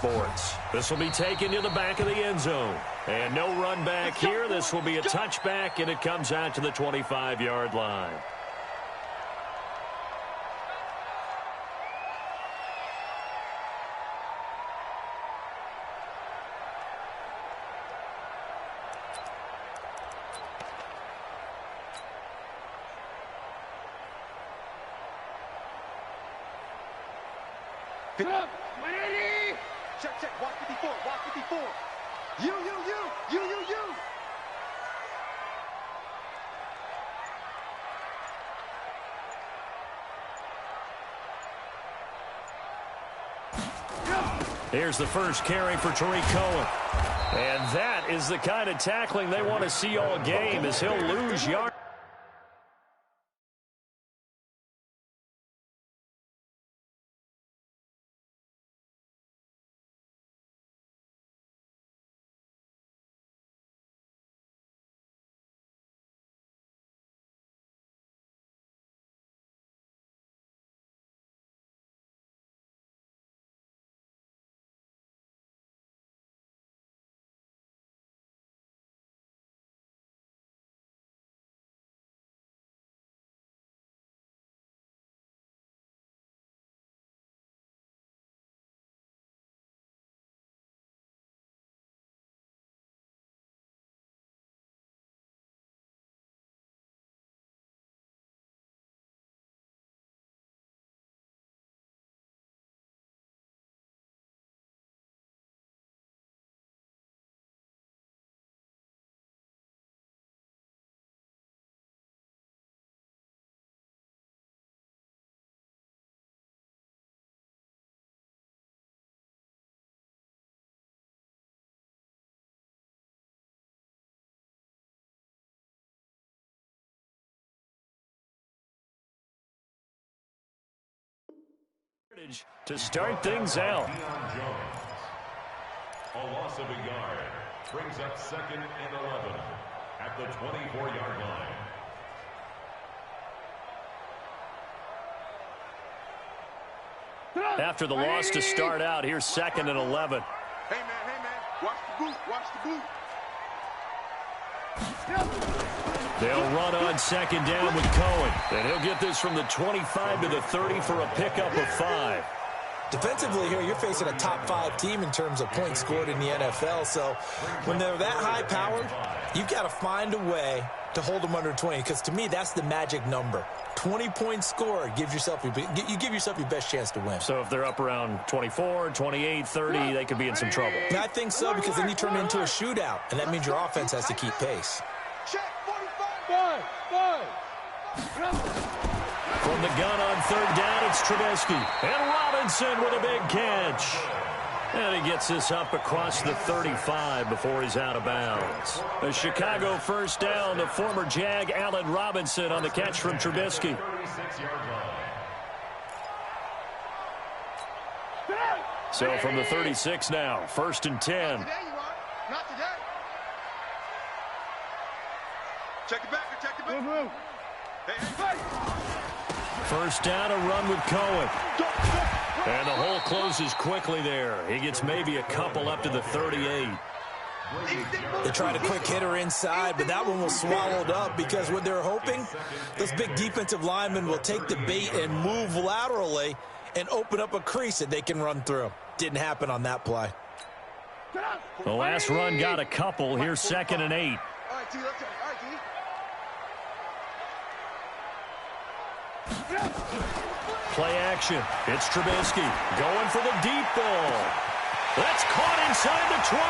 Sports. This will be taken to the back of the end zone. And no run back here. This will be a touchback, and it comes out to the 25-yard line. Check, walk 54, walk 54. You. Here's the first carry for Tariq Cohen. And that is the kind of tackling they want to see all game, as he'll lose yards. To start things out. A loss of a yard brings up 2nd and 11 at the 24-yard line. After the loss to start out, here's 2nd and 11. Hey man, watch the boot. They'll run on 2nd down with Cohen. And he'll get this from the 25 to the 30 for a pickup of 5. Defensively here, you're facing a top 5 team in terms of points scored in the NFL. So when they're that high-powered, you've got to find a way to hold them under 20. Because to me, that's the magic number. 20 points scored gives yourself you give yourself your best chance to win. So if they're up around 24, 28, 30, they could be in some trouble. I think so, because then you turn it into a shootout, and that means your offense has to keep pace. From the gun on 3rd down, it's Trubisky. And Robinson with a big catch. And he gets this up across the 35 before he's out of bounds. A Chicago first down to former Jag Allen Robinson on the catch from Trubisky. So from the 36 now, 1st and 10. Not today. Check it back. Hey. First down, a run with Cohen. And the hole closes quickly there. He gets maybe a couple up to the 38. They tried a quick hitter inside, but that one was swallowed up because what they're hoping, those big defensive linemen will take the bait and move laterally and open up a crease that they can run through. Didn't happen on that play. The last run got a couple. Here's 2nd and 8. All right, T, let's go. All right, T. Play action. It's Trubisky going for the deep ball. That's caught inside the 20.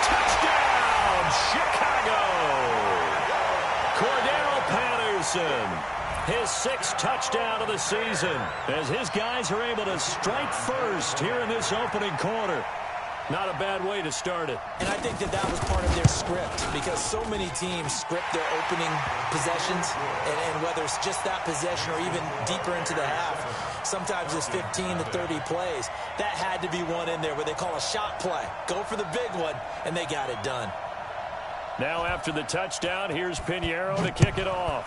Touchdown, Chicago. Cordero Patterson, his 6th touchdown of the season, as his guys are able to strike first here in this opening quarter. Not a bad way to start it. And I think that was part of their script, because so many teams script their opening possessions, and whether it's just that possession or even deeper into the half, sometimes it's 15 to 30 plays. That had to be one in there where they call a shot play. Go for the big one, and they got it done. Now after the touchdown, here's Pinheiro to kick it off.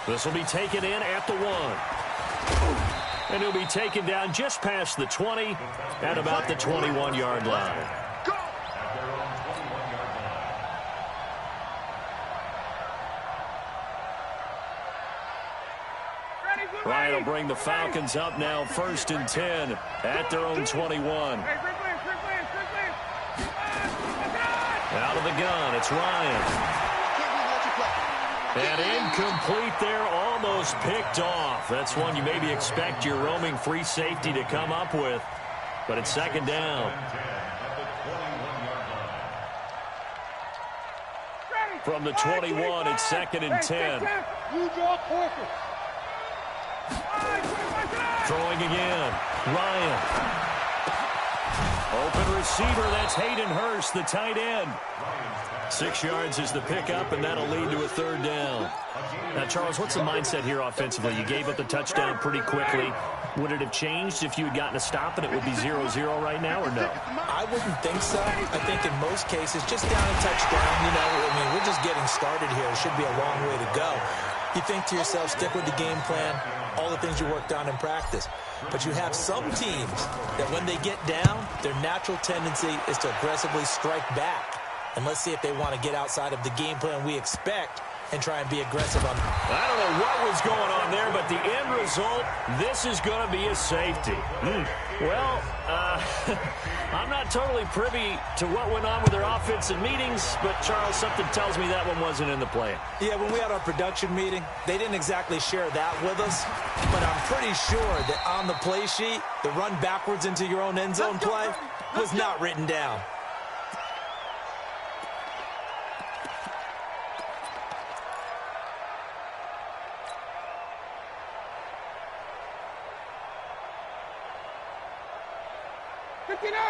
This will be taken in at the 1. And he'll be taken down just past the 20 at about the 21-yard line. Ryan will bring the Falcons up now, 1st and 10 at their own 21. Out of the gun, it's Ryan. And incomplete there, almost picked off. That's one you maybe expect your roaming free safety to come up with, but it's 2nd down. From the 21, it's 2nd and 10. Throwing again, Ryan. Open receiver, that's Hayden Hurst, the tight end. 6 yards is the pickup, and that'll lead to a 3rd down. Now, Charles, what's the mindset here offensively? You gave up the touchdown pretty quickly. Would it have changed if you had gotten a stop and it would be 0-0 right now, or no? I wouldn't think so. I think in most cases, just down a touchdown, you know, I mean, we're just getting started here. It should be a long way to go. You think to yourself, stick with the game plan, all the things you worked on in practice. But you have some teams that when they get down, their natural tendency is to aggressively strike back. And let's see if they want to get outside of the game plan we expect and try and be aggressive on. I don't know what was going on there, but the end result, this is going to be a safety. Well, I'm not totally privy to what went on with their offensive meetings, but Charles, something tells me that one wasn't in the plan. Yeah, when we had our production meeting, they didn't exactly share that with us, but I'm pretty sure that on the play sheet, the run backwards into your own end zone play was not written down.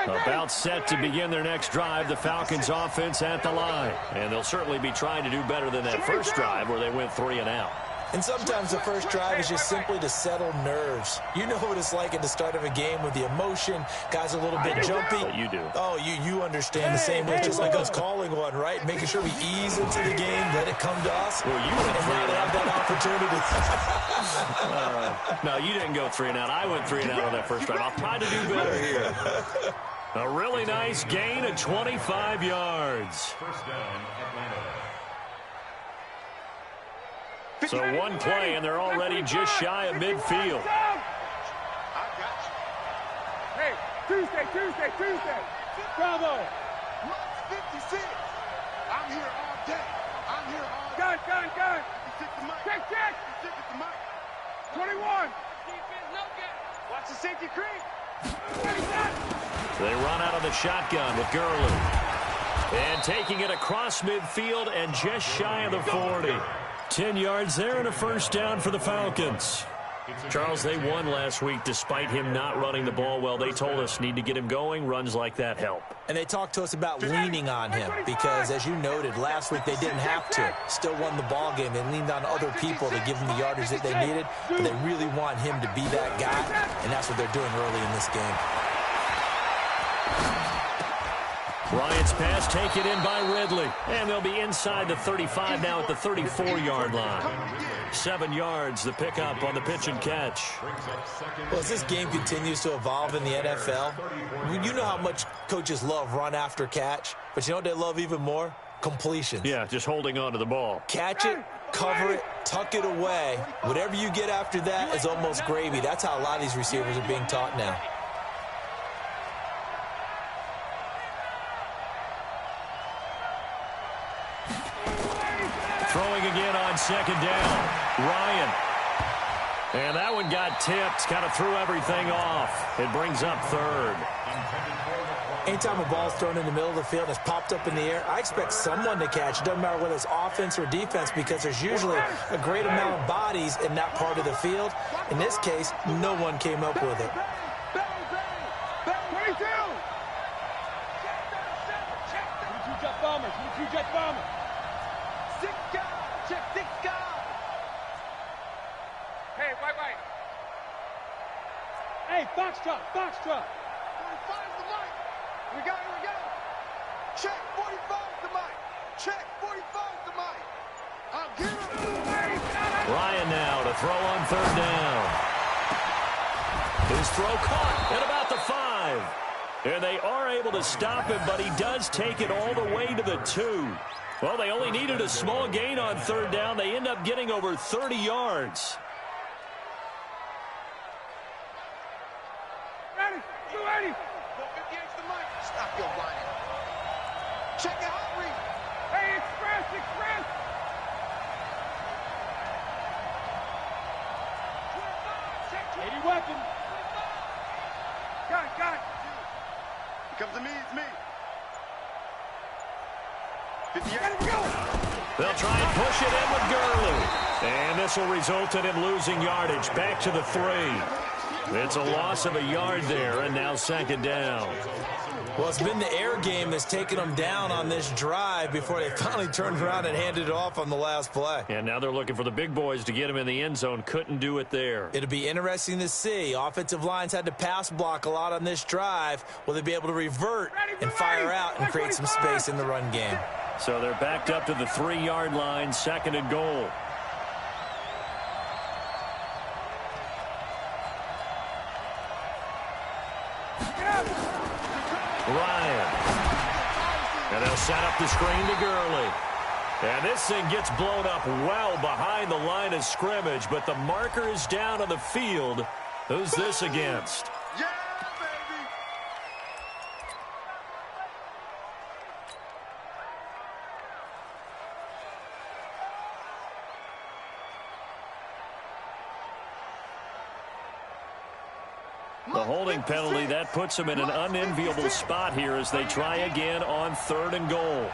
About set to begin their next drive, the Falcons offense at the line. And they'll certainly be trying to do better than that first drive where they went 3 and out. And sometimes the first drive is just simply to settle nerves. You know what it's like at the start of a game with the emotion. Guys are a little bit jumpy. But you do. Oh, you understand the same way, just like us calling one, right? Making sure we ease into the game, let it come to us. Well, you went 3 and out. That opportunity. No, you didn't go 3 and out. I went 3 and out on that first drive. I'll try to do better here. A really nice gain of 25 yards. First down, Atlanta. So one play, and they're already just shy of midfield. I got you. Hey, Tuesday. Bravo. 56. I'm here all day. Gun. Stick the mic. Check. Stick the mic. 21. Watch the safety creep. They run out of the shotgun with Gurley. And taking it across midfield and just shy of the 40. 10 yards there and a first down for the Falcons. Charles, they won last week despite him not running the ball well. They told us need to get him going. Runs like that help. And they talked to us about leaning on him because, as you noted, last week they didn't have to. Still won the ball game. They leaned on other people to give them the yardage that they needed, but they really want him to be that guy, and that's what they're doing early in this game. Bryant's pass taken in by Ridley. And they'll be inside the 35 now at the 34-yard line. 7 yards, the pickup on the pitch and catch. Well, as this game continues to evolve in the NFL, you know how much coaches love run after catch, but you know what they love even more? Completions. Yeah, just holding on to the ball. Catch it, cover it, tuck it away. Whatever you get after that is almost gravy. That's how a lot of these receivers are being taught now. Throwing again on second down. Ryan. And that one got tipped. Kind of threw everything off. It brings up third. Anytime a ball's thrown in the middle of the field and it's popped up in the air, I expect someone to catch. It doesn't matter whether it's offense or defense because there's usually a great amount of bodies in that part of the field. In this case, no one came up with it. 22. Jet bomber. Six guys. Hey, white. Hey, Foxtrot. 45's the mic. We got it. Check 45's the mic. Check 45's the mic. I'll give him. Ryan now to throw on third down. His throw caught at about the 5. And they are able to stop him, but he does take it all the way to the 2. Well, they only needed a small gain on third down. They end up getting over 30 yards. Ready, 280. 458 to Mike. Stop your whining. Check it out, Reed. Hey, express. 80 weapon. Got it. Here comes to me, it's me. 58. Let him go. They'll try and push it in with Gurley. And this will result in him losing yardage back to the 3. It's a loss of a yard there, and now second down. Well, it's been the air game that's taken them down on this drive before they finally turned around and handed it off on the last play. And now they're looking for the big boys to get him in the end zone. Couldn't do it there. It'll be interesting to see. Offensive lines had to pass block a lot on this drive. Will they be able to revert and fire out and create some space in the run game? So they're backed up to the 3-yard line, second and goal. Ryan. And they'll set up the screen to Gurley. And this thing gets blown up well behind the line of scrimmage, but the marker is down on the field. Who's this against? Yeah, baby. The holding penalty, that puts them in an unenviable spot here as they try again on third and goal.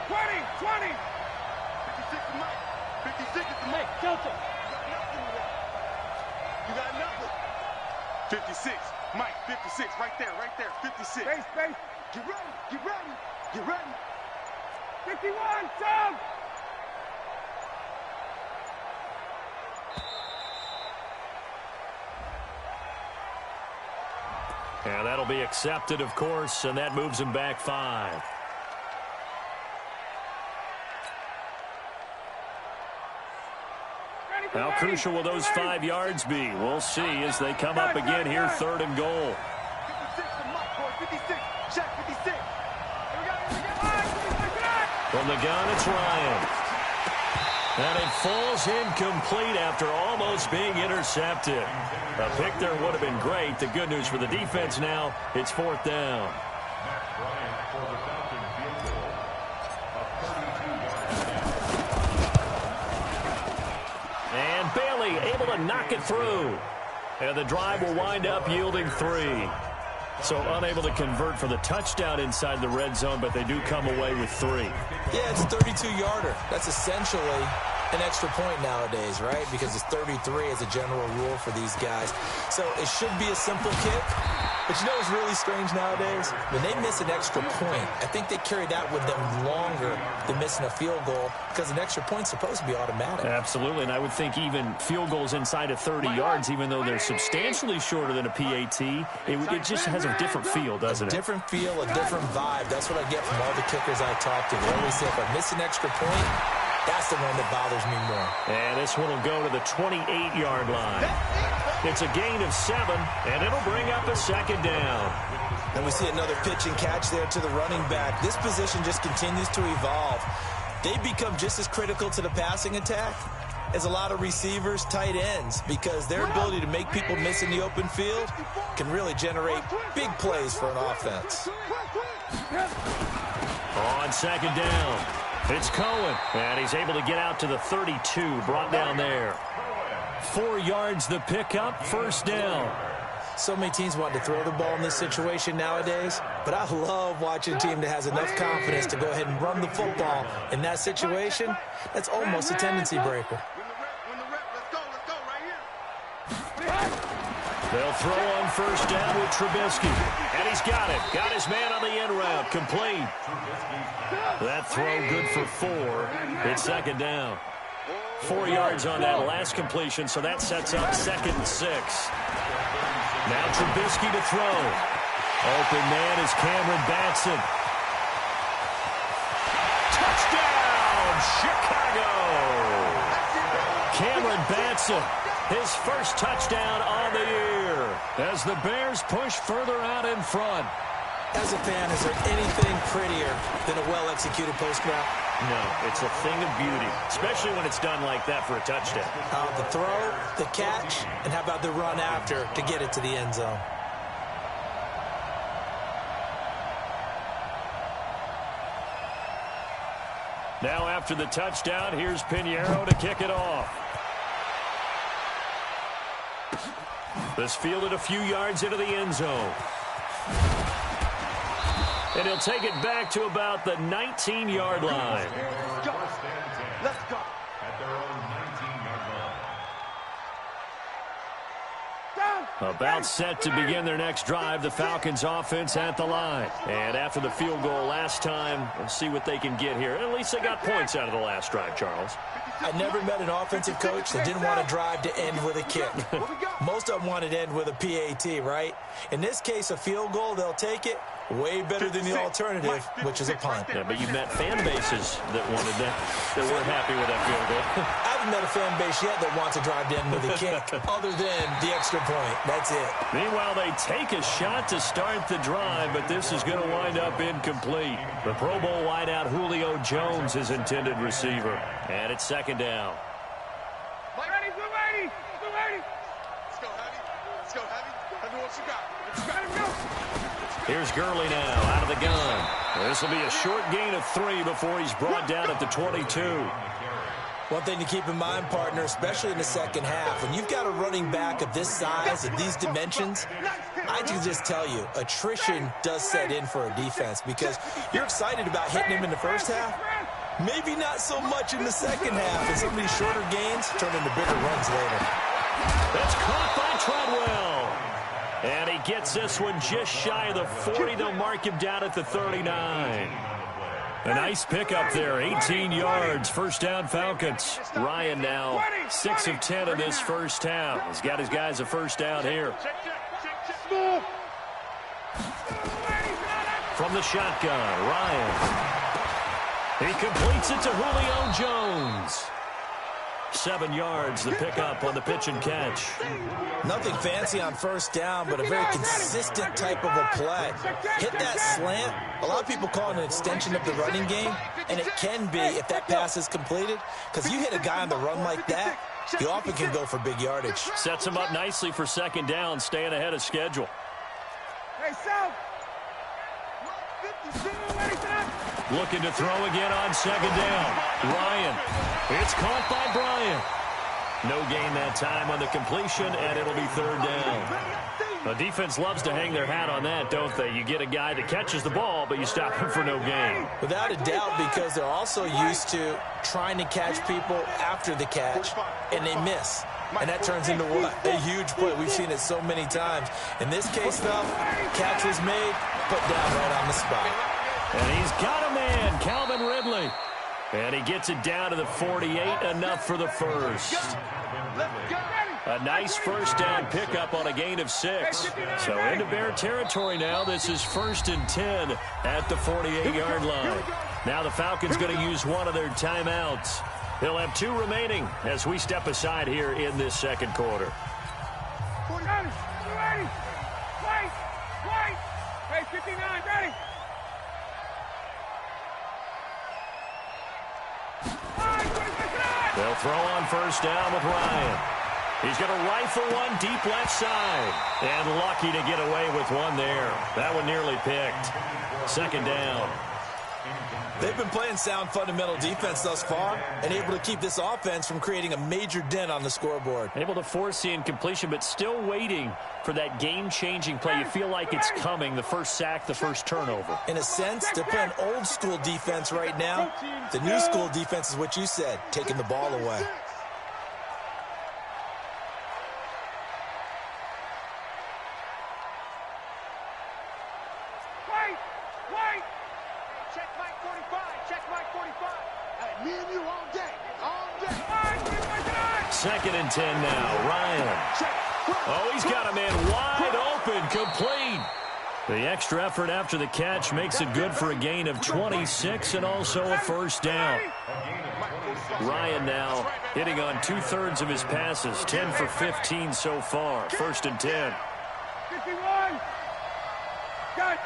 20. 56 to Mike. 56 is to Mike. Delta. You got nothing. 56. Mike, 56. Right there. 56. Space. Get ready. 51. Sub. And that'll be accepted, of course, and that moves him back 5. How crucial will those 5 yards be? We'll see as they come up again here, third and goal. 56 to Mike, boy. 56. Check 56. Here we go. From the gun, it's Ryan. And it falls incomplete after almost being intercepted. A pick there would have been great. The good news for the defense now, it's fourth down. Matt Bryant for the Falcon field goal. A 32-yard And Bailey able to knock it through. And the drive will wind up yielding 3. So unable to convert for the touchdown inside the red zone, but they do come away with 3. Yeah, it's a 32-yarder. That's essentially an extra point nowadays, right? Because it's 33 as a general rule for these guys. So it should be a simple kick. But you know what's really strange nowadays? When they miss an extra point, I think they carry that with them longer than missing a field goal because an extra point's supposed to be automatic. Absolutely, and I would think even field goals inside of 30 yards, even though they're substantially shorter than a PAT, it just has a different feel, doesn't it? A different feel, a different vibe. That's what I get from all the kickers I talk to. They always say if I miss an extra point, that's the one that bothers me more. And this one will go to the 28-yard line. It's a gain of 7, and it'll bring up a second down. And we see another pitch and catch there to the running back. This position just continues to evolve. They become just as critical to the passing attack as a lot of receivers, tight ends, because their ability to make people miss in the open field can really generate big plays for an offense. On second down, it's Cohen, and he's able to get out to the 32, brought down there. 4 yards the pickup, first down. So many teams want to throw the ball in this situation nowadays, but I love watching a team that has enough confidence to go ahead and run the football. In that situation, that's almost a tendency breaker. Win the rep. Let's go right here. They'll throw on first down with Trubisky, and he's got it. Got his man on the end route, complete. That throw good for 4. It's second down. 4 yards on that last completion, so that sets up second and 6. Now Trubisky to throw. Open man is Cameron Batson. Touchdown, Chicago! Cameron Batson, his first touchdown on the year. here as the Bears push further out in front. As a fan, is there anything prettier than a well-executed post route? No, it's a thing of beauty, especially when it's done like that for a touchdown. The throw, the catch, and how about the run after to get it to the end zone? Now after the touchdown, here's Pinheiro to kick it off. This fielded a few yards into the end zone. And he'll take it back to about the 19-yard line. Let's go. Let's go. At their own 19-yard line. About set to begin their next drive, the Falcons offense at the line. And after the field goal last time, we'll see what they can get here. At least they got points out of the last drive, Charles. I never met an offensive coach that didn't want to drive to end with a kick. Most of them wanted to end with a PAT, right? In this case, a field goal, they'll take it. Way better than the alternative, which is a punt. Yeah, but you've met fan bases that wanted that weren't happy with that field goal. I haven't met a fan base yet that wants to drive to end with a kick, other than the extra point. That's it. Meanwhile, they take a shot to start the drive, but this is going to wind up incomplete. The Pro Bowl wideout Julio Jones is intended receiver. And it's second down. Ready, blue lady! Blue lady! Let's go, Heavy. Let's go, Heavy. Heavy, what you got? Let him go! Here's Gurley now out of the gun. This will be a short gain of 3 before he's brought down at the 22. One thing to keep in mind, partner, especially in the second half, when you've got a running back of this size, of these dimensions, I can just tell you, attrition does set in for a defense because you're excited about hitting him in the first half. Maybe not so much in the second half, and some of these shorter gains turn into bigger runs later. That's caught by Treadwell. And he gets this one just shy of the 40. They'll mark him down at the 39. A nice pickup there, 18 yards, first down Falcons. Ryan now 6 of 10 in this first half. He's got his guys a first down here. From the shotgun, Ryan. He completes it to Julio Jones. 7 yards, the pickup on the pitch and catch. Nothing fancy on first down, but a very consistent type of a play. Hit that slant. A lot of people call it an extension of the running game, and it can be if that pass is completed, because you hit a guy on the run like that, you often can go for big yardage. Sets him up nicely for second down, staying ahead of schedule. Hey, South! 52, ready for that! Looking to throw again on second down. Ryan. It's caught by Bryant. No gain that time on the completion, and it'll be third down. The defense loves to hang their hat on that, don't they? You get a guy that catches the ball, but you stop him for no gain. Without a doubt, because they're also used to trying to catch people after the catch, and they miss. And that turns into what? A huge play. We've seen it so many times. In this case, though, catch was made, put down right on the spot. And he's got a man, Calvin Ridley. And he gets it down to the 48, enough for the first. A nice first down pickup on a gain of 6. So into Bear territory now. This is 1st and 10 at the 48-yard line. Now the Falcons going to use one of their timeouts. They'll have 2 remaining as we step aside here in this second quarter. 49, ready! Wait! Wait! Hey, 59, ready! They'll throw on first down with Ryan. He's going to rifle one deep left side. And lucky to get away with one there. That one nearly picked. Second down. They've been playing sound fundamental defense thus far and able to keep this offense from creating a major dent on the scoreboard. Able to force the incompletion, but still waiting for that game-changing play. You feel like it's coming, the first sack, the first turnover. In a sense, they're playing old-school defense right now. The new-school defense is what you said, taking the ball away. Wait! Wait! Check Mike 45. Check Mike 45. Hey, me and you all day. All day. Second and 10 now. Ryan. Oh, he's got a man wide open, complete. The extra effort after the catch makes it good for a gain of 26 and also a first down. Ryan now hitting on 2/3 of his passes, 10 for 15 so far. 1st and 10. 51. Got it.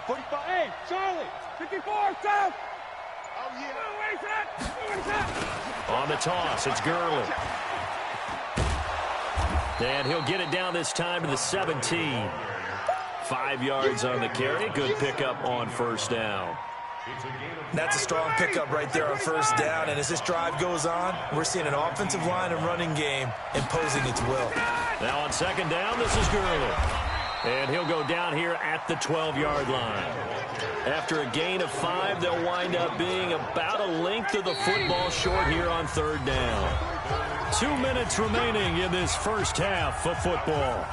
45. Hey, Charlie. 54, south. Oh, yeah. Where's that? On the toss, it's Gurley. And he'll get it down this time to the 17. 5 yards on the carry. Good pickup on 1st down. That's a strong pickup right there on 1st down. And as this drive goes on, we're seeing an offensive line and running game imposing its will. Now on 2nd down, this is Gurley. And he'll go down here at the 12-yard line. After a gain of 5, they'll wind up being about a length of the football short here on 3rd down. 2 minutes remaining in this first half of football.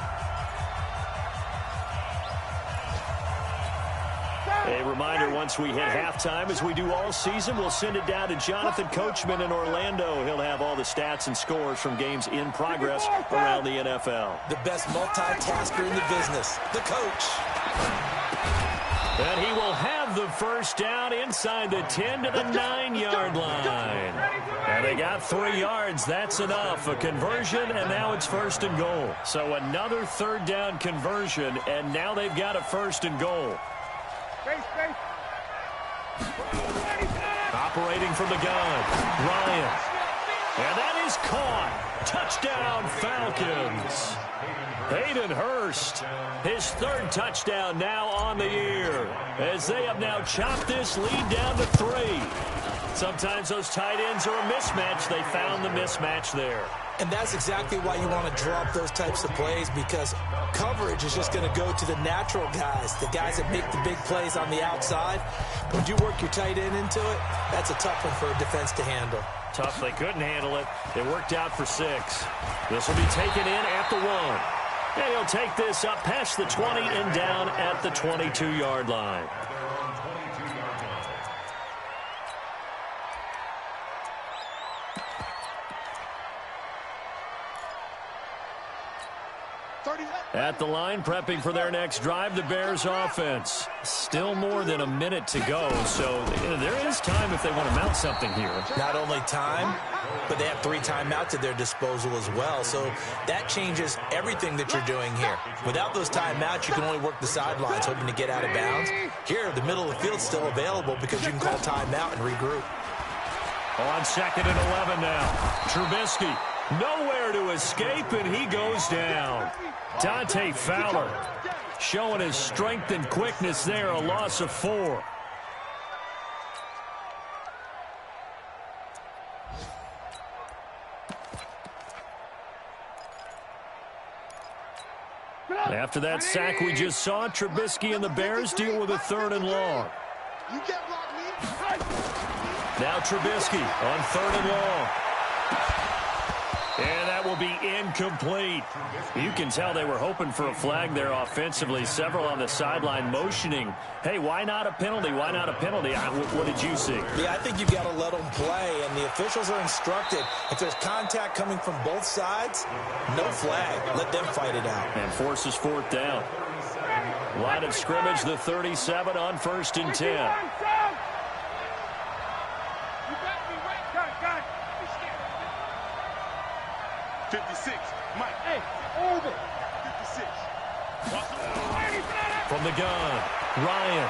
A reminder, once we hit halftime, as we do all season, we'll send it down to Jonathan Coachman in Orlando. He'll have all the stats and scores from games in progress around the NFL. The best multitasker in the business, the coach. And he will have the 1st down inside the 10 to the 9-yard line. And they got 3 yards. That's enough. A conversion, and now it's 1st and goal. So another 3rd down conversion, and now they've got a 1st and goal. Operating from the gun, Ryan. And that is caught. Touchdown, Falcons. Hayden Hurst, his 3rd touchdown now on the year, as they have now chopped this lead down to 3. Sometimes those tight ends are a mismatch. They found the mismatch there. And that's exactly why you want to drop those types of plays, because coverage is just going to go to the natural guys, the guys that make the big plays on the outside. When you work your tight end into it, that's a tough one for a defense to handle. Tough. They couldn't handle it. It worked out for 6. This will be taken in at the 1. And he'll take this up past the 20 and down at the 22-yard line. At the line, prepping for their next drive, the Bears offense. Still more than a minute to go, so there is time if they want to mount something here. Not only time, but they have 3 timeouts at their disposal as well, so that changes everything that you're doing here. Without those timeouts, you can only work the sidelines, hoping to get out of bounds. Here, the middle of the field's still available because you can call timeout and regroup. On 2nd and 11 now, Trubisky. Nowhere to escape, and he goes down. Dante Fowler showing his strength and quickness there, a loss of 4. After that sack we just saw, Trubisky and the Bears deal with a 3rd and long. Now Trubisky on 3rd and long. And that will be incomplete. You can tell they were hoping for a flag there offensively. Several on the sideline motioning. Hey, why not a penalty? Why not a penalty? What did you see? Yeah, I think you've got to let them play, and the officials are instructed. If there's contact coming from both sides, no flag. Let them fight it out. And forces 4th down. Line of scrimmage, the 37 on 1st and 10. 56. Mike. Hey, over. 56. From the gun, Ryan.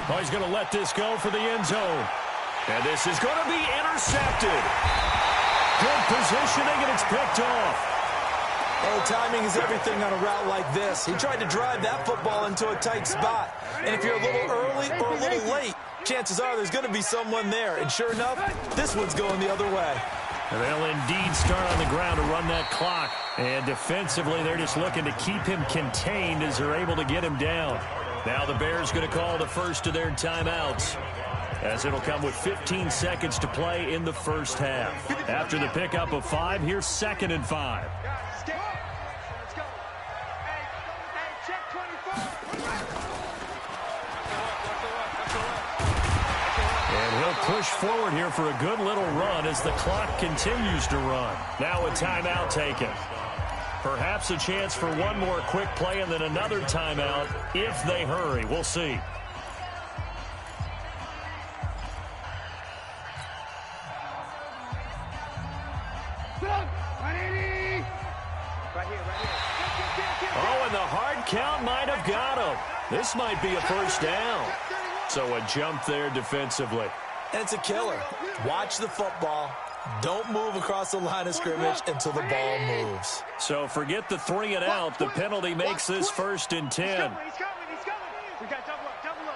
Oh, he's going to let this go for the end zone. And this is going to be intercepted. Good positioning, and it's picked off. Oh, timing is everything on a route like this. He tried to drive that football into a tight spot. And if you're a little early or a little late, chances are there's going to be someone there. And sure enough, this one's going the other way. And they'll indeed start on the ground to run that clock. And defensively, they're just looking to keep him contained as they're able to get him down. Now the Bears going to call the first of their timeouts, as it'll come with 15 seconds to play in the first half. After the pickup of 5, here's 2nd and 5. Let's go. Hey, check 24. And he'll push forward here for a good little run as the clock continues to run. Now a timeout taken. Perhaps a chance for one more quick play and then another timeout if they hurry. We'll see. Oh, and the hard count might have got him. This might be a first down. So a jump there defensively. And it's a killer. Watch the football. Don't move across the line of scrimmage until the ball moves. So forget the 3 and out. The penalty makes this 1st and 10. He's coming. We got double up.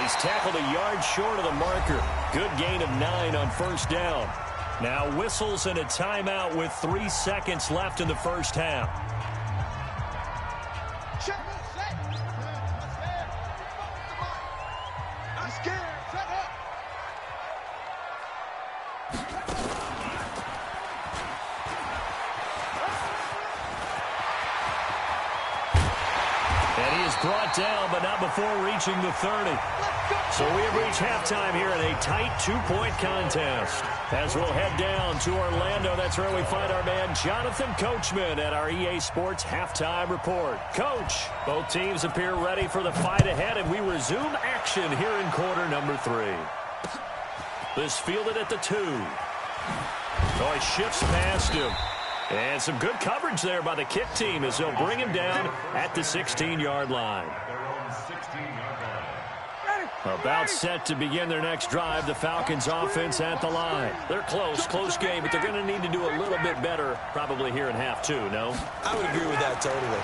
He's tackled a yard short of the marker. Good gain of 9 on 1st down. Now whistles and a timeout with 3 seconds left in the 1st half. I'm scared. Shut up. And he is brought down, but not before reaching the 30. So we have reached halftime here in a tight 2-point contest. As we'll head down to Orlando, that's where we find our man Jonathan Coachman at our EA Sports Halftime Report. Coach, both teams appear ready for the fight ahead, and we resume action here in quarter number 3. This fielded at the 2. So he shifts past him. And some good coverage there by the kick team as they'll bring him down at the 16-yard line. About set to begin their next drive, the Falcons offense at the line. They're close game, but they're going to need to do a little bit better probably here in half 2, no? I would agree with that totally.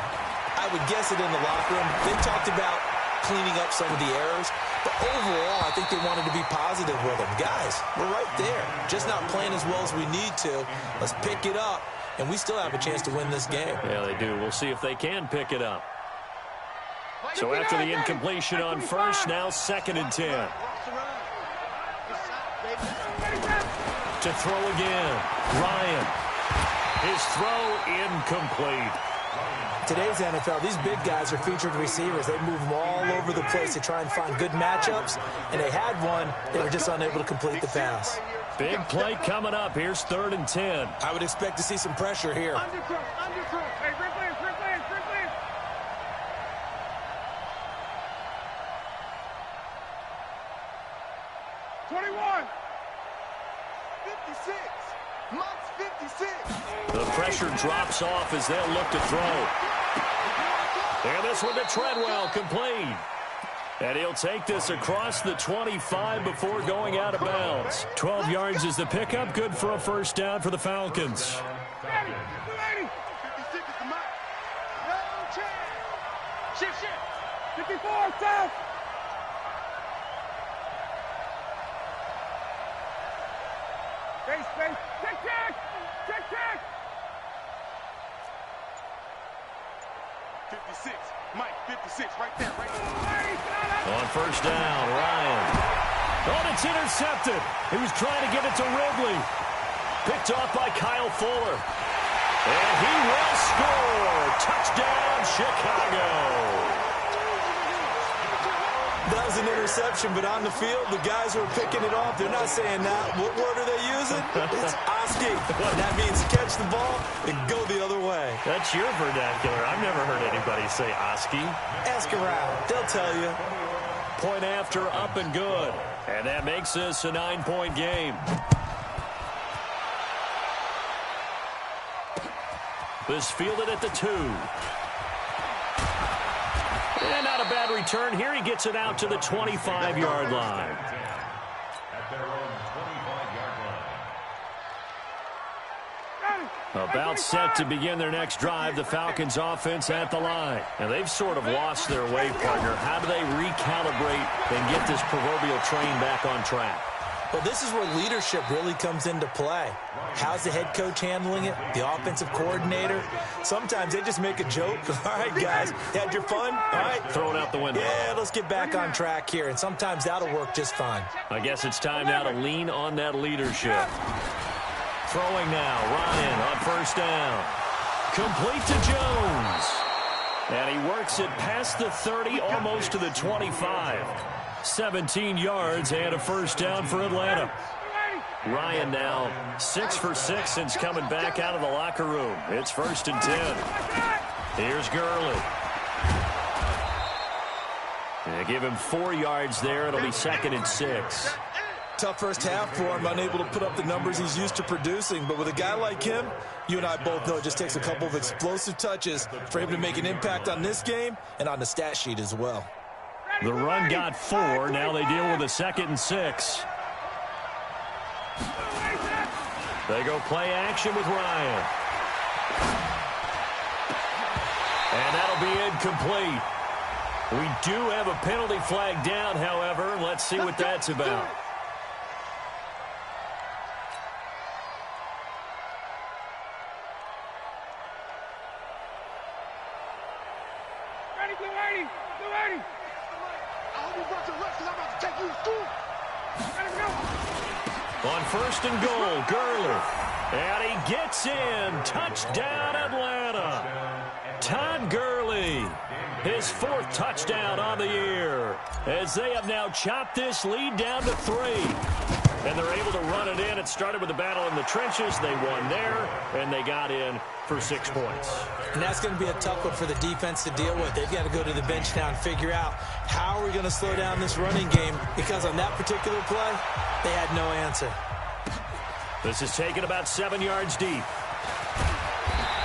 I would guess it in the locker room. They talked about cleaning up some of the errors, but overall, I think they wanted to be positive with them. Guys, we're right there. Just not playing as well as we need to. Let's pick it up, and we still have a chance to win this game. Yeah, they do. We'll see if they can pick it up. So after the incompletion on 1st, now 2nd and 10. To throw again. Ryan. His throw incomplete. Today's NFL, these big guys are featured receivers. They move them all over the place to try and find good matchups, and they had one. They were just unable to complete the pass. Big play coming up. Here's 3rd and 10. I would expect to see some pressure here. Underthrow. Hey, free play. 21. 56. Monk's 56. The pressure drops off as they'll look to throw. And this one to Treadwell, complete. And he'll take this across the 25 before going out of bounds. 12 yards is the pickup. Good for a 1st down for the Falcons. 280. 56 is the mark. No chance. Shift. 54, south. Space. Check. 56. Mike, 56, right there. On 1st down, Ryan. Oh, it's intercepted. He was trying to get it to Ridley. Picked off by Kyle Fuller. And he will score. Touchdown, Chicago. That was an interception, but on the field, the guys who are picking it off, they're not saying that. What word are they using? It's Oski. That means catch the ball and go the other way. That's your vernacular. I've never heard anybody say Oski. Ask around. They'll tell you. Point after, up and good. And that makes this a 9-point game. This fielded at the 2. And not a bad return here. He gets it out to the 25-yard line. At their own 25-yard line. About set to begin their next drive, the Falcons offense at the line. And they've sort of lost their way, partner. How do they recalibrate and get this proverbial train back on track? Well, this is where leadership really comes into play. How's the head coach handling it? The offensive coordinator? Sometimes they just make a joke. All right, guys, had your fun? All right. Throw it out the window. Yeah, let's get back on track here. And sometimes that'll work just fine. I guess it's time now to lean on that leadership. Throwing now, Ryan on 1st down. Complete to Jones. And he works it past the 30, almost to the 25. 17 yards and a 1st down for Atlanta. Ryan now 6 for 6 since coming back out of the locker room. It's 1st and 10. Here's Gurley. They give him 4 yards there. It'll be 2nd and 6. Tough first half for him, unable to put up the numbers he's used to producing. But with a guy like him, you and I both know it just takes a couple of explosive touches for him to make an impact on this game and on the stat sheet as well. The run got 4. Now they deal with a 2nd and 6. They go play action with Ryan. And that'll be incomplete. We do have a penalty flag down, however. Let's see what that's about. Ready, 280. 280. I hope you brought your refs because I'm about to take you to school. Ready to go. On 1st and goal, Gurley. And he gets in. Touchdown, Atlanta. Todd Gurley. His 4th touchdown on the year. As they have now chopped this lead down to 3. And they're able to run it in. It started with a battle in the trenches. They won there, and they got in for 6 points. And that's going to be a tough one for the defense to deal with. They've got to go to the bench now and figure out how are we going to slow down this running game, because on that particular play, they had no answer. This is taken about 7 yards deep.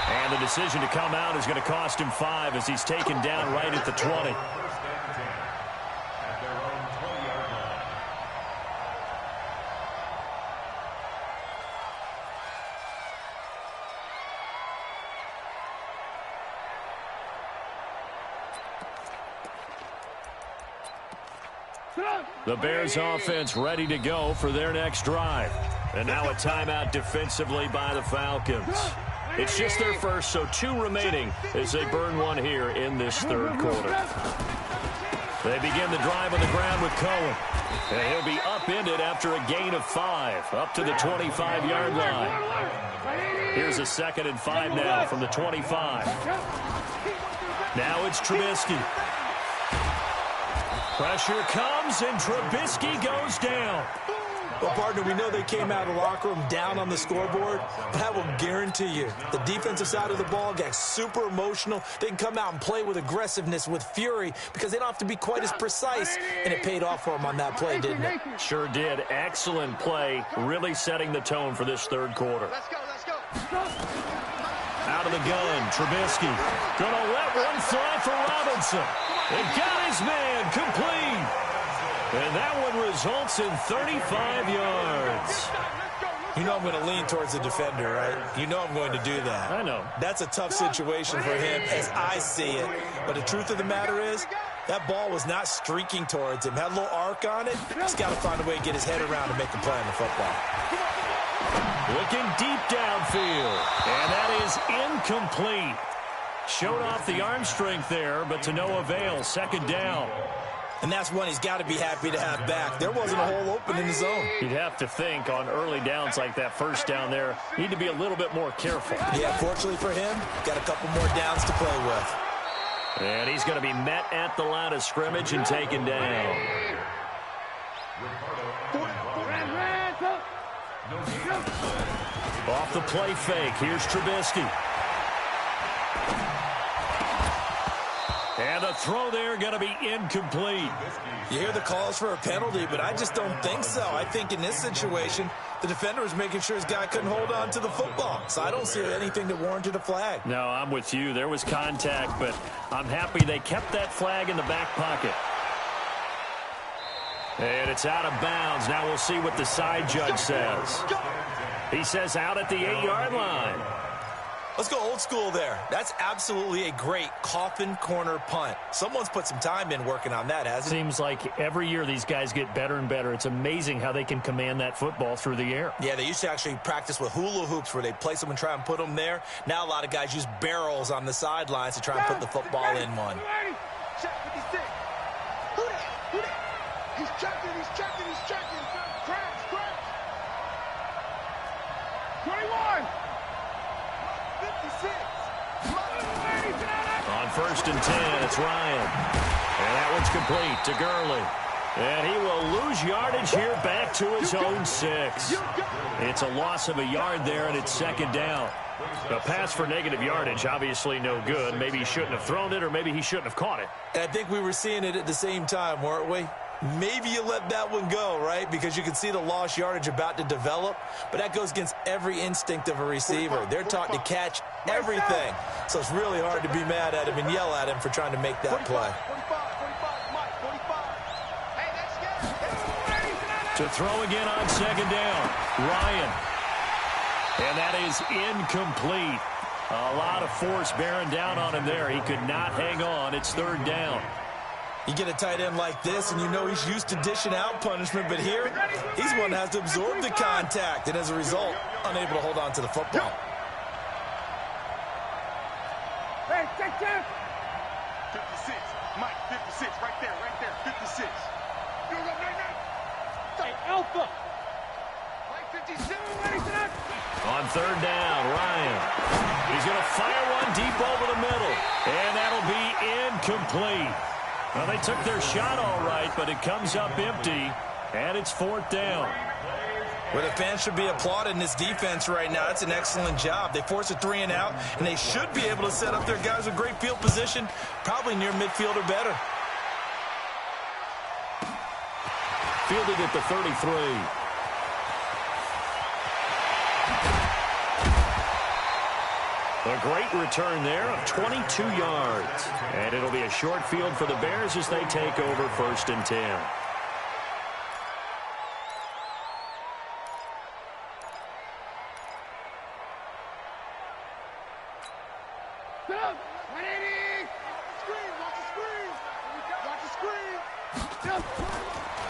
And the decision to come out is going to cost him 5 as he's taken down right at the 20. The Bears offense ready to go for their next drive. And now a timeout defensively by the Falcons. It's just their first, so 2 remaining as they burn 1 here in this 3rd quarter. They begin the drive on the ground with Cohen. And he'll be upended after a gain of 5, up to the 25-yard line. Here's a 2nd and 5 now from the 25. Now it's Trubisky. Pressure comes, and Trubisky goes down. Well, partner, we know they came out of the locker room down on the scoreboard, but I will guarantee you the defensive side of the ball got super emotional. They can come out and play with aggressiveness, with fury, because they don't have to be quite as precise, and it paid off for them on that play, didn't it? Sure did. Excellent play, really setting the tone for this 3rd quarter. Let's go, let's go. Out of the gun, Trubisky. Gonna let one fly for Robinson. They got his man complete. And that one results in 35 yards. You know I'm going to lean towards the defender, right? You know I'm going to do that. I know. That's a tough situation for him as I see it. But the truth of the matter is, that ball was not streaking towards him. Had a little arc on it. He's got to find a way to get his head around and make a play on the football. Looking deep downfield. And that is incomplete. Showed off the arm strength there, but to no avail. 2nd down. And that's one he's got to be happy to have back. There wasn't a hole open in the zone. You'd have to think on early downs like that 1st down there, need to be a little bit more careful. Yeah, fortunately for him, got a couple more downs to play with. And he's going to be met at the line of scrimmage and taken down. Off the play fake, here's Trubisky. And the throw there going to be incomplete. You hear the calls for a penalty, but I just don't think so. I think in this situation, the defender was making sure his guy couldn't hold on to the football. So I don't see anything that warranted a flag. No, I'm with you. There was contact, but I'm happy they kept that flag in the back pocket. And it's out of bounds. Now we'll see what the side judge says. He says out at the 8-yard line. Let's go old school there. That's absolutely a great coffin corner punt. Someone's put some time in working on that, hasn't it? Seems like every year these guys get better and better. It's amazing how they can command that football through the air. Yeah, they used to actually practice with hula hoops where they place them and try and put them there. Now a lot of guys use barrels on the sidelines to try and put the football in one. Check 56. Who that? Who that? He's checking, he's checking, he's checking. Crash, crash. 21. 56. On 1st and 10, it's Ryan. And that one's complete to Gurley. And he will lose yardage here back to his own 6. It's a loss of a yard there, and it's 2nd down. A pass for negative yardage, obviously no good. Maybe he shouldn't have thrown it, or maybe he shouldn't have caught it. I think we were seeing it at the same time, weren't we? Maybe you let that one go, right? Because you can see the lost yardage about to develop. But that goes against every instinct of a receiver. They're taught to catch everything. So it's really hard to be mad at him and yell at him for trying to make that play. To throw again on second down, Ryan. And that is incomplete. A lot of force bearing down on him there. He could not hang on. It's third down. You get a tight end like this, and you know he's used to dishing out punishment, but here, he's one that has to absorb the contact, and as a result, unable to hold on to the football. Hey, check, check. 56. Mike, 56. Right there, 56. Hey, Alpha. Mike, 57. On third down, Ryan. He's going to fire one deep over the middle, and that'll be incomplete. Well, they took their shot all right, but it comes up empty, and it's fourth down. Well, the fans should be applauding this defense right now. It's an excellent job. They force a 3 and out, and they should be able to set up their guys with great field position, probably near midfield or better. Fielded at the 33. A great return there of 22 yards. And it'll be a short field for the Bears as they take over first and 10.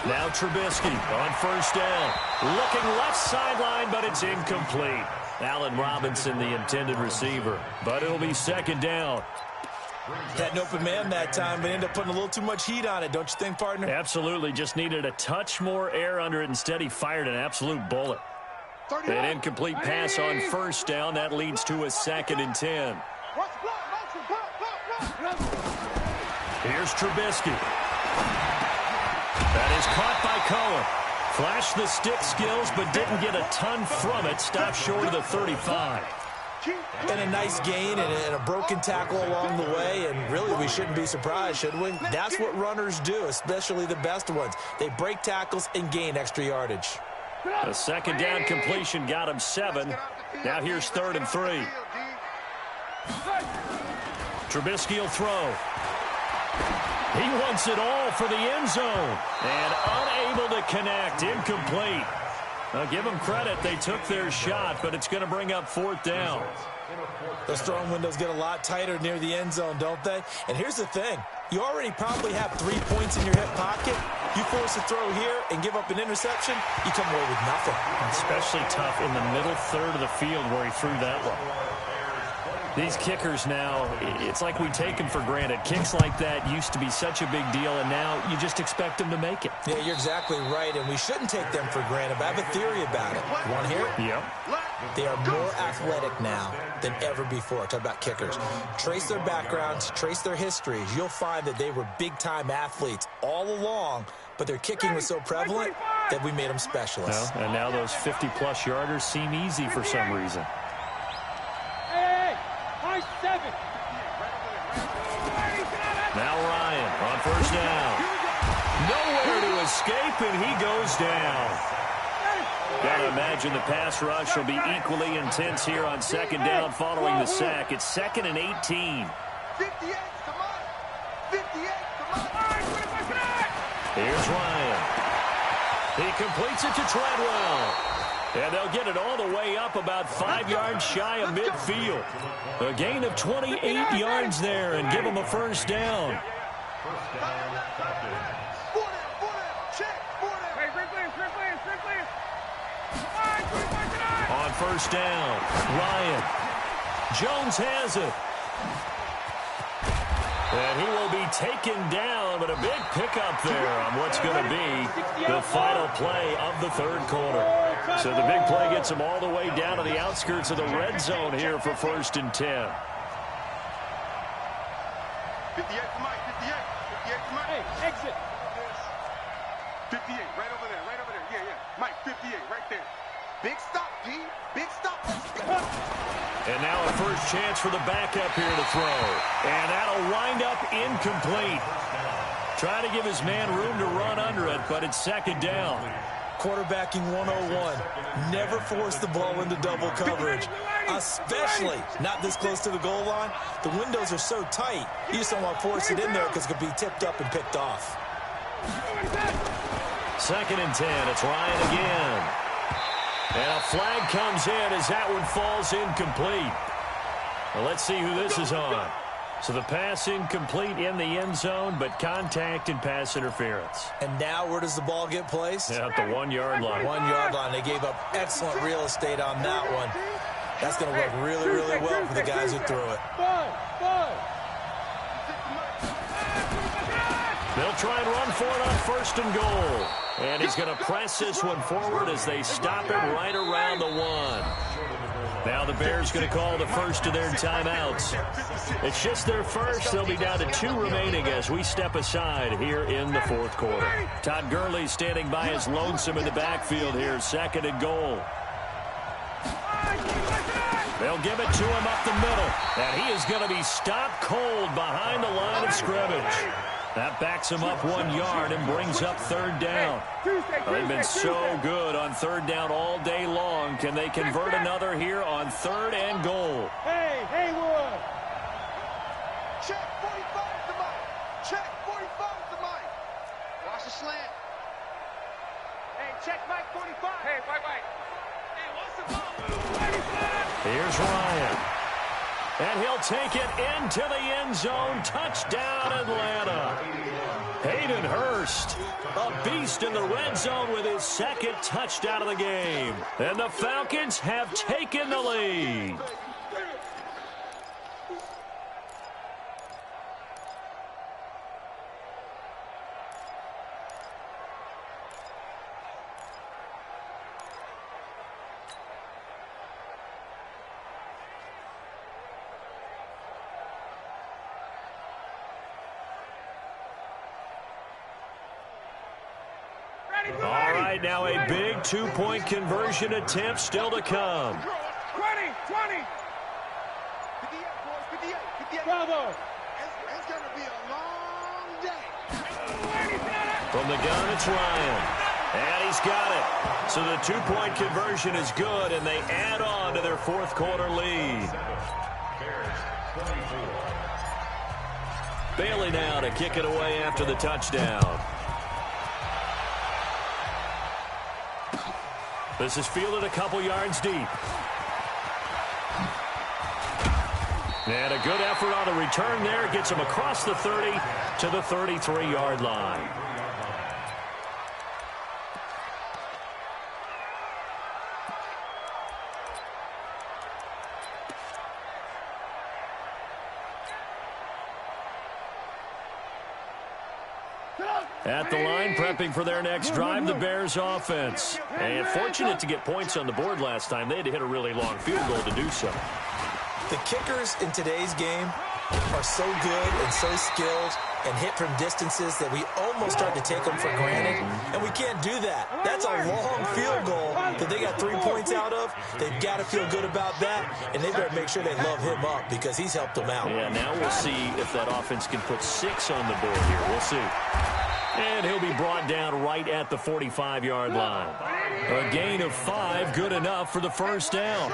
Now Trubisky on first down. Looking left sideline, but it's incomplete. Allen Robinson, the intended receiver. But it'll be second down. Had an open man that time, but ended up putting a little too much heat on it, don't you think, partner? Absolutely. Just needed a touch more air under it. Instead, he fired an absolute bullet. An incomplete pass on first down. That leads to a second and 10. Here's Trubisky. That is caught by Cohen. Flashed the stick skills, but didn't get a ton from it. Stopped short of the 35. And a nice gain and a broken tackle along the way, and really we shouldn't be surprised, should we? That's what runners do, especially the best ones. They break tackles and gain extra yardage. A second down completion got him 7. Now here's third and 3. Trubisky will throw. He wants it all for the end zone. And unable to connect. Incomplete. Now give them credit. They took their shot, but it's going to bring up fourth down. Those throwing windows get a lot tighter near the end zone, don't they? And here's the thing. You already probably have 3 points in your hip pocket. You force a throw here and give up an interception, you come away with nothing. Especially tough in the middle third of the field where he threw that one. These kickers now, it's like we take them for granted. Kicks like that used to be such a big deal, and now you just expect them to make it. Yeah, you're exactly right, and we shouldn't take them for granted. But I have a theory about it. You want to hear it? Yep. They are more athletic now than ever before. Talk about kickers. Trace their backgrounds, trace their histories. You'll find that they were big-time athletes all along, but their kicking was so prevalent that we made them specialists. Well, and now those 50-plus yarders seem easy for some reason. Now Ryan on first down. Nowhere to escape, and he goes down. Got to imagine the pass rush will be equally intense here on second down following the sack. It's second and 18. 58 to Mike. 58 to Mike. Here's Ryan. He completes it to Treadwell. And they'll get it all the way up about 5 yards shy of midfield. A gain of 28 yards there and give them a first down. On first down, Ryan. Jones has it. And he will be taken down, but a big pickup there on what's going to be the final play of the third quarter. So the big play gets them all the way down to the outskirts of the red zone here for first and 10. 58 to Mike, 58. 58 to Mike. Hey, exit. 58, right over there, right over there. Yeah, yeah. Mike, 58, right there. Big stop, D. Big stop. And now a first chance for the backup here to throw. And that'll wind up incomplete. Trying to give his man room to run under it, but it's second down. Quarterbacking 101. Never force the ball into double coverage, especially not this close to the goal line. The windows are so tight, you just don't want to force it in there because it could be tipped up and picked off. Second and 10. It's Ryan again. And a flag comes in as that one falls incomplete. Well, let's see who this is on. So the pass incomplete in the end zone, but contact and pass interference. And now where does the ball get placed? At the 1 yard line. 1 yard line. They gave up excellent real estate on that one. That's going to work really, really well for the guys who threw it. They'll try and run for it on first and goal. And he's going to press this one forward as they stop it right around the 1. Now the Bears going to call the first of their timeouts. It's just their first. They'll be down to 2 remaining as we step aside here in the fourth quarter. Todd Gurley standing by his lonesome in the backfield here. Second and goal. They'll give it to him up the middle. And he is going to be stopped cold behind the line of scrimmage. That backs him up 1 yard and brings up third down. They've been so good on third down all day long. Can they convert another here on third and goal? Hey, Haywood! Check 45 to Mike. Check 45 to Mike. Watch the slant. Hey, check Mike 45. Hey, Mike. Hey, what's the ball? Here's Ryan. And he'll take it into the end zone. Touchdown, Atlanta. Hayden Hurst, a beast in the red zone with his second touchdown of the game. And the Falcons have taken the lead. All right, now a big 2-point conversion attempt still to come. 20. Bravo. It's going to be a long day. From the gun, it's Ryan. And he's got it. So the 2-point conversion is good, and they add on to their fourth quarter lead. Bailey now to kick it away after the touchdown. This is fielded a couple yards deep. And a good effort on the return there. Gets him across the 30 to the 33-yard line. At the line, prepping for their next drive, the Bears offense. And fortunate to get points on the board last time. They had to hit a really long field goal to do so. The kickers in today's game are so good and so skilled and hit from distances that we almost start to take them for granted. And we can't do that. That's a long field goal that they got 3 points out of. They've got to feel good about that, and they better make sure they love him up because he's helped them out. Yeah, now we'll see if that offense can put 6 on the board here. We'll see. And he'll be brought down right at the 45-yard line. A gain of 5, good enough for the first down.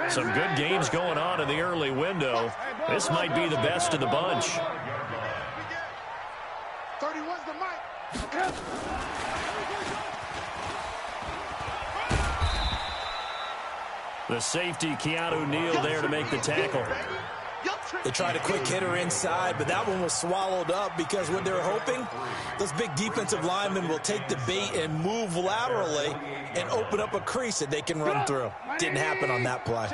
Some good games going on in the early window. This might be the best of the bunch. 31's the Mike. The safety, Keanu Neal, there to make the tackle. They tried a quick hitter inside, but that one was swallowed up because what they're hoping, those big defensive linemen will take the bait and move laterally and open up a crease that they can run through. Didn't happen on that play.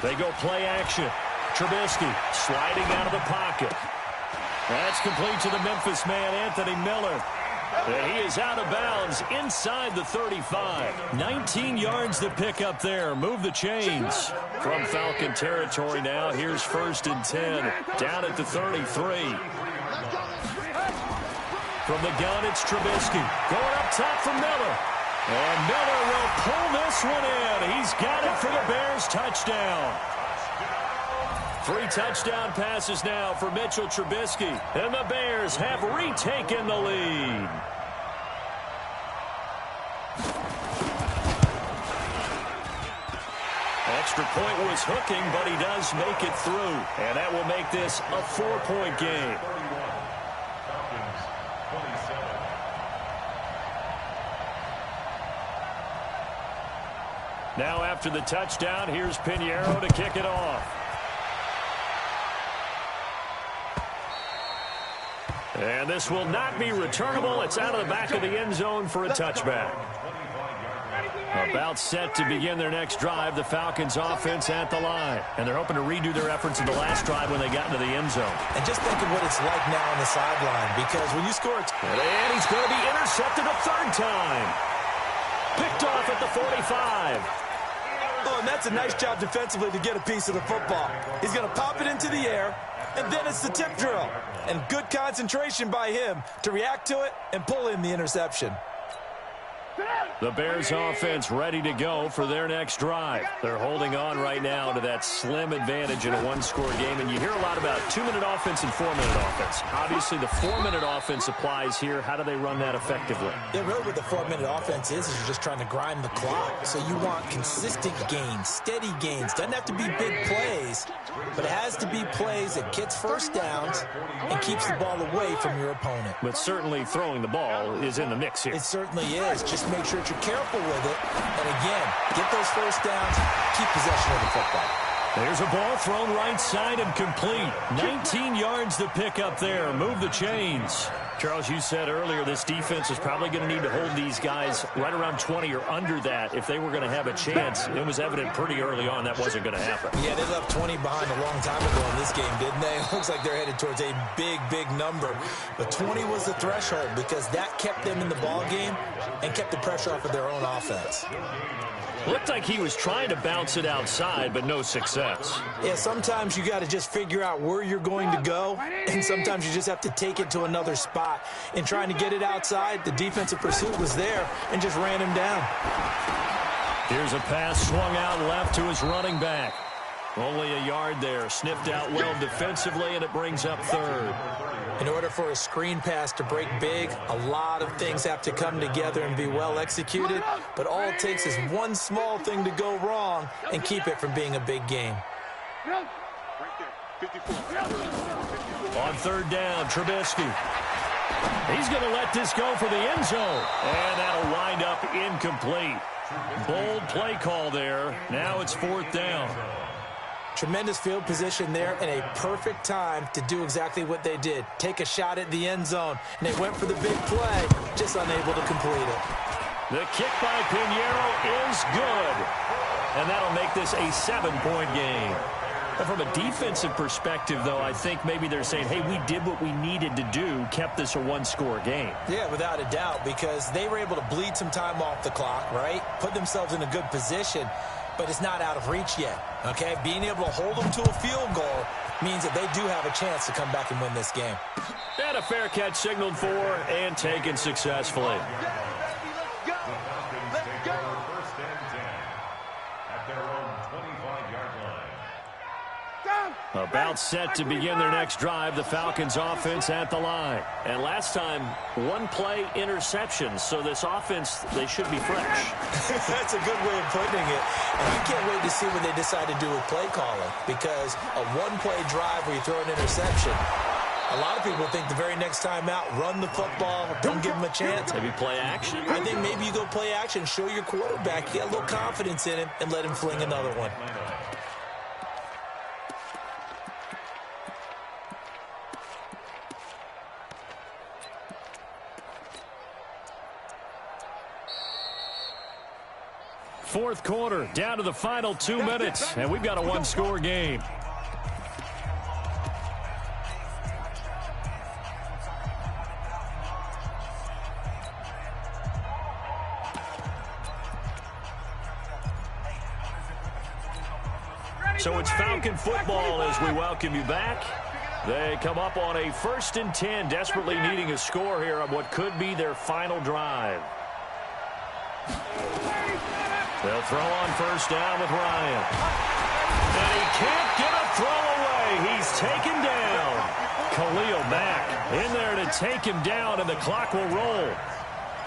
They go play action. Trubisky sliding out of the pocket. That's complete to the Memphis man, Anthony Miller. And he is out of bounds inside the 35. 19 yards to pick up there. Move the chains. From Falcon territory now. Here's first and 10. Down at the 33. From the gun, it's Trubisky. Going up top for Miller. And Miller will pull this one in. He's got it for the Bears. Touchdown. 3 touchdown passes now for Mitchell Trubisky. And the Bears have retaken the lead. Extra point was hooking, but he does make it through. And that will make this a 4-point game. Now after the touchdown, here's Pinheiro to kick it off. And this will not be returnable. It's out of the back of the end zone for a touchback. About set to begin their next drive, the Falcons offense at the line. And they're hoping to redo their efforts in the last drive when they got into the end zone. And just think of what it's like now on the sideline, because when you score... And he's going to be intercepted a third time. Picked off at the 45. Oh, and that's a nice job defensively to get a piece of the football. He's going to pop it into the air, and then it's the tip drill. And good concentration by him to react to it and pull in the interception. The Bears offense ready to go for their next drive. They're holding on right now to that slim advantage in a one-score game. And you hear a lot about 2-minute offense and 4-minute offense. Obviously, the 4-minute offense applies here. How do they run that effectively? Yeah, really what the 4-minute offense is you're just trying to grind the clock. So you want consistent gains, steady gains. Doesn't have to be big plays, but it has to be plays that gets first downs and keeps the ball away from your opponent. But certainly throwing the ball is in the mix here. It certainly is. Just make sure you're careful with it. And again, get those first downs, keep possession of the football. There's a ball thrown right side and complete. 19 yards to pick up there. Move the chains. Charles, you said earlier this defense is probably going to need to hold these guys right around 20 or under that if they were going to have a chance. It was evident pretty early on that wasn't going to happen. Yeah, they left 20 behind a long time ago in this game, didn't they? It looks like they're headed towards a big, big number. But 20 was the threshold because that kept them in the ball game and kept the pressure off of their own offense. Looked like he was trying to bounce it outside, but no success. Yeah, sometimes you got to just figure out where you're going to go, and sometimes you just have to take it to another spot. In trying to get it outside, the defensive pursuit was there and just ran him down. Here's a pass swung out left to his running back. Only a yard there, sniffed out well defensively, and it brings up third. In order for a screen pass to break big, a lot of things have to come together and be well executed, but all it takes is one small thing to go wrong and keep it from being a big game. On third down, Trubisky. He's going to let this go for the end zone, and that'll wind up incomplete. Bold play call there. Now it's fourth down. Tremendous field position there and a perfect time to do exactly what they did. Take a shot at the end zone. And they went for the big play, just unable to complete it. The kick by Pinheiro is good. And that'll make this a 7-point game. And from a defensive perspective, though, I think maybe they're saying, hey, we did what we needed to do, kept this a one-score game. Yeah, without a doubt, because they were able to bleed some time off the clock, right? Put themselves in a good position. But it's not out of reach yet, okay? Being able to hold them to a field goal means that they do have a chance to come back and win this game. And a fair catch signaled for and taken successfully. Let's go. Let's go. First and 10 at their own 25-yard line. About set to begin their next drive, the Falcons offense at the line. And last time, one play interception, so this offense, they should be fresh. That's a good way of putting it. And I can't wait to see what they decide to do with play calling, because a one-play drive where you throw an interception, a lot of people think the very next time out, run the football, don't give them a chance. Maybe play action. I think maybe you go play action, show your quarterback, get a little confidence in him, and let him fling another one. Fourth quarter, down to the final 2 minutes, and we've got a one-score game. So it's Falcon football as we welcome you back. They come up on a 1st and 10, desperately needing a score here on what could be their final drive. They'll throw on 1st down with Ryan. And he can't get a throw away. He's taken down. Khalil Mack in there to take him down, and the clock will roll.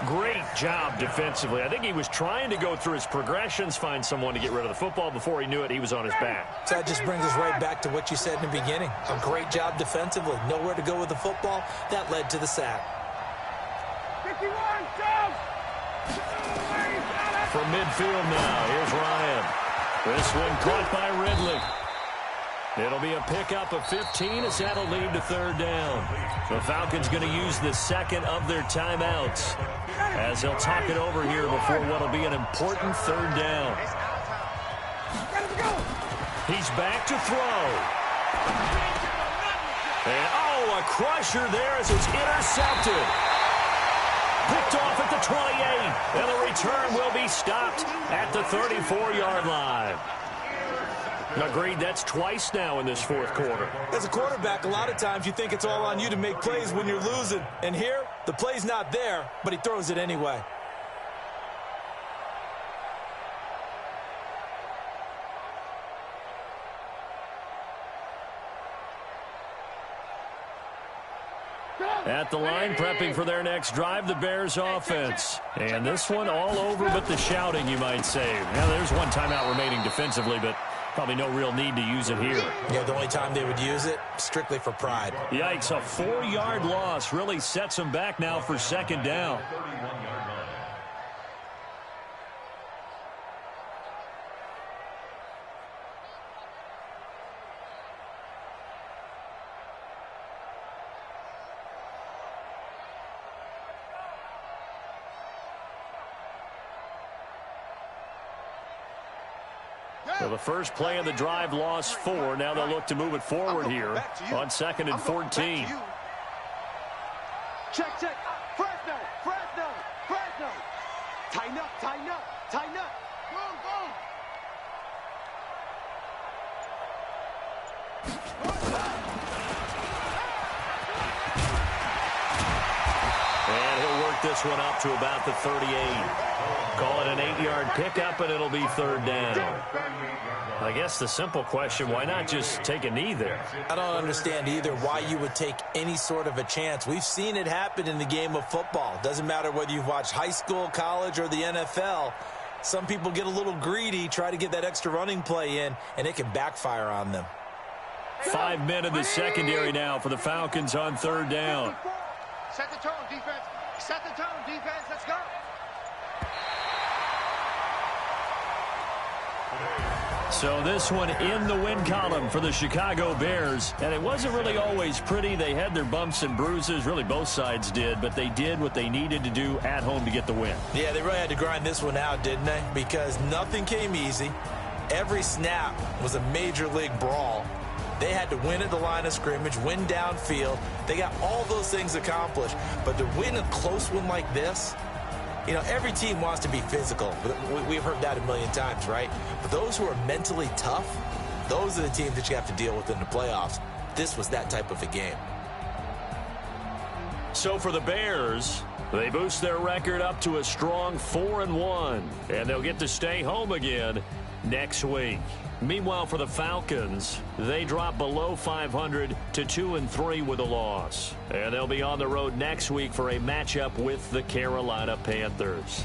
Great job defensively. I think he was trying to go through his progressions, find someone to get rid of the football. Before he knew it, he was on his back. So that just brings us right back to what you said in the beginning. A great job defensively. Nowhere to go with the football. That led to the sack. 51, jump! From midfield now, here's Ryan. This one caught by Ridley. It'll be a pickup of 15 as that'll lead to 3rd down. The Falcons going to use the 2nd of their timeouts as they'll talk it over here before what'll be an important 3rd down. He's back to throw. And, a crusher there as it's intercepted. Picked off at the 28, and the return will be stopped at the 34-yard line. Agreed, that's twice now in this 4th quarter. As a quarterback, a lot of times you think it's all on you to make plays when you're losing. And here, the play's not there, but he throws it anyway. At the line, prepping for their next drive, the Bears offense. And this one all over but the shouting, you might say. Now, there's one timeout remaining defensively, but probably no real need to use it here. Yeah, the only time they would use it, strictly for pride. Yikes, a 4-yard loss really sets them back now for 2nd down. So the first play of the drive lost 4. Now they'll look to move it forward here on 2nd and 14. Check. Fresno. Tighten up. Go. And he'll work this one up to about the 38. Call it an 8-yard pickup, and it'll be 3rd down. I guess the simple question, why not just take a knee there? I don't understand either why you would take any sort of a chance. We've seen it happen in the game of football. Doesn't matter whether you've watched high school, college, or the NFL. Some people get a little greedy, try to get that extra running play in, and it can backfire on them. 5 men in the secondary now for the Falcons on 3rd down. Set the tone, defense. Let's go. So this one in the win column for the Chicago Bears. And it wasn't really always pretty. They had their bumps and bruises. Really, both sides did. But they did what they needed to do at home to get the win. Yeah, they really had to grind this one out, didn't they? Because nothing came easy. Every snap was a major league brawl. They had to win at the line of scrimmage, win downfield. They got all those things accomplished. But to win a close one like this, you know, every team wants to be physical. We've heard that a million times, right? But those who are mentally tough, those are the teams that you have to deal with in the playoffs. This was that type of a game. So for the Bears, they boost their record up to a strong 4-1. And they'll get to stay home again next week. Meanwhile, for the Falcons, they drop below 500 to 2-3 with a loss. And they'll be on the road next week for a matchup with the Carolina Panthers.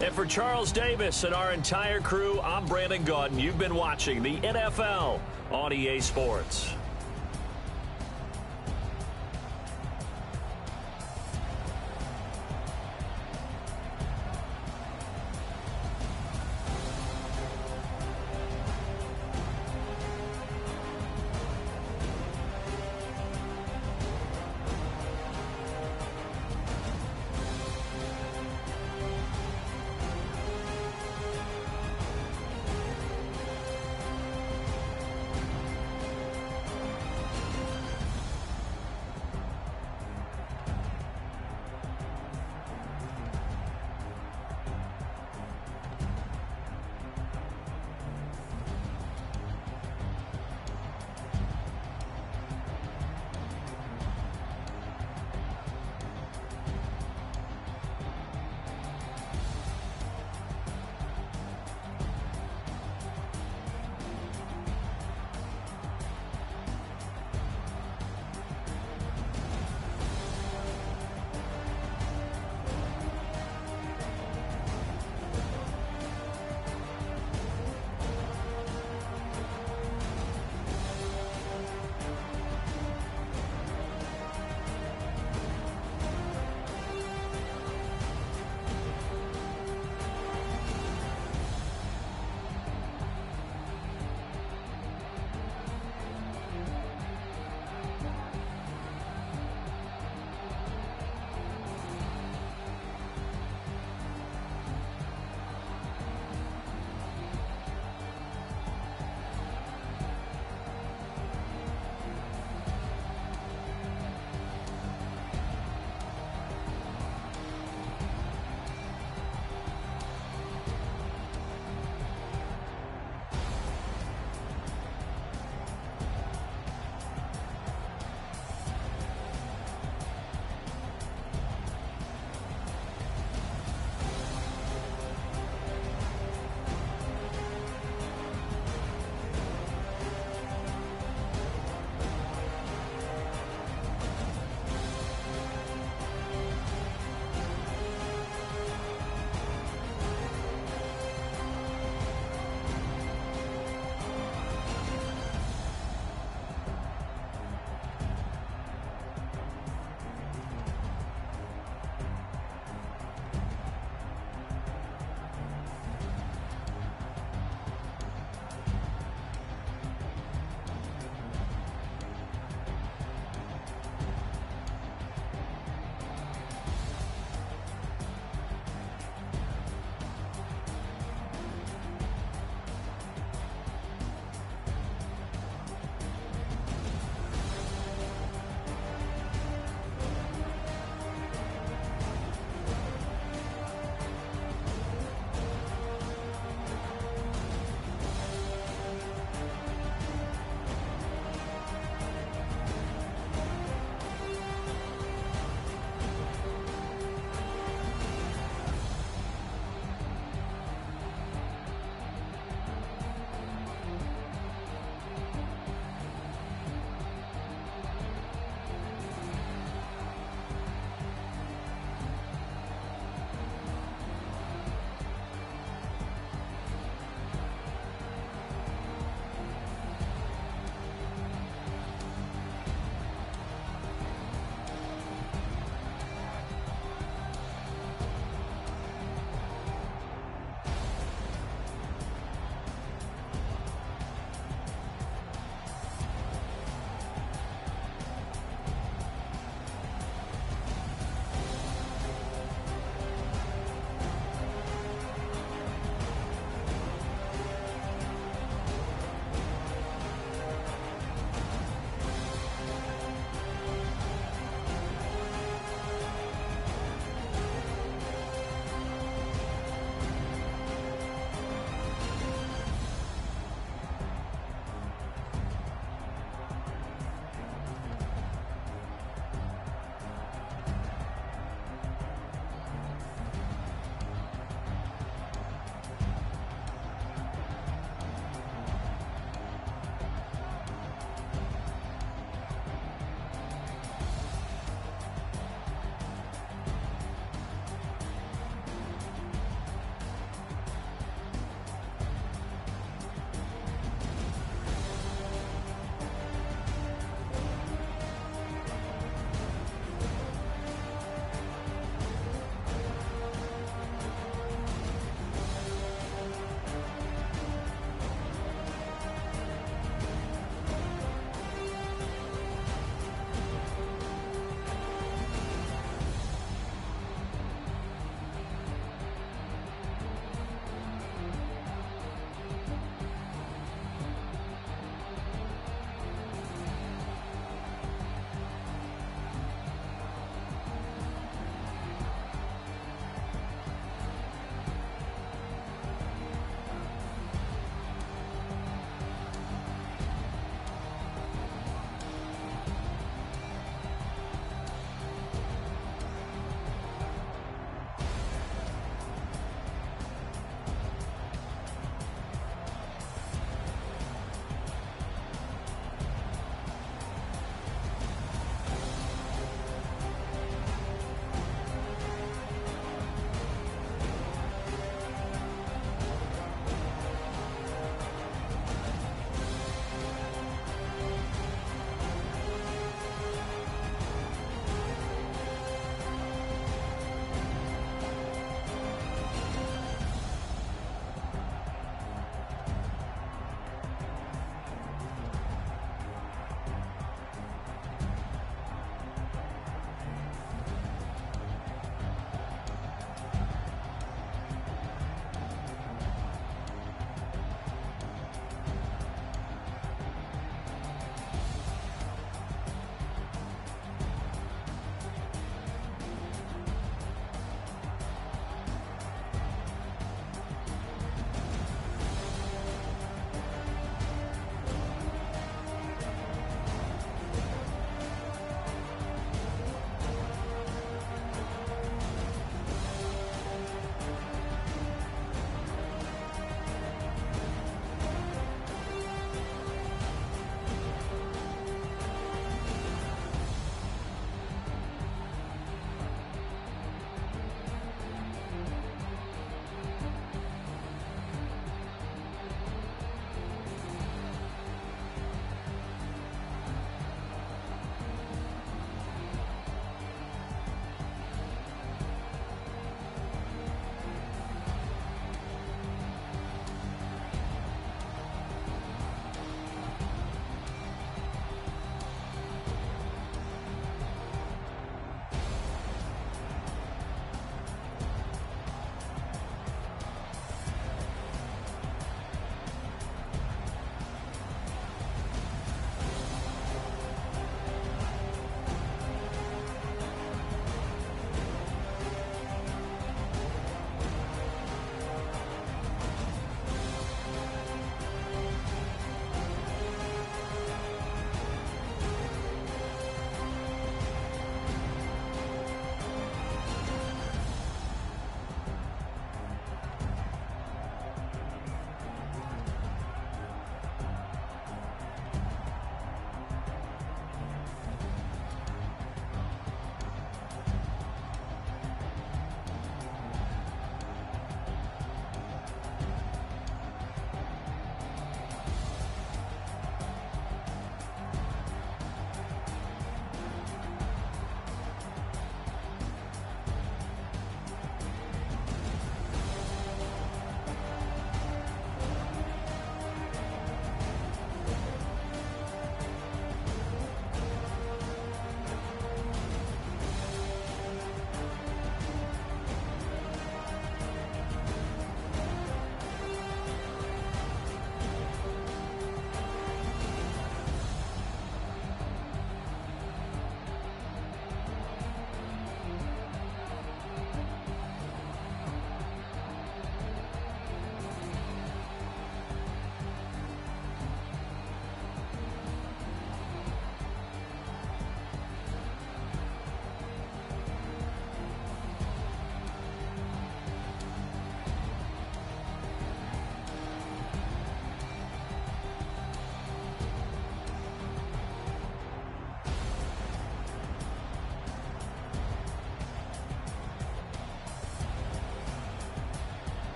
And for Charles Davis and our entire crew, I'm Brandon Gaudin. You've been watching the NFL on EA Sports.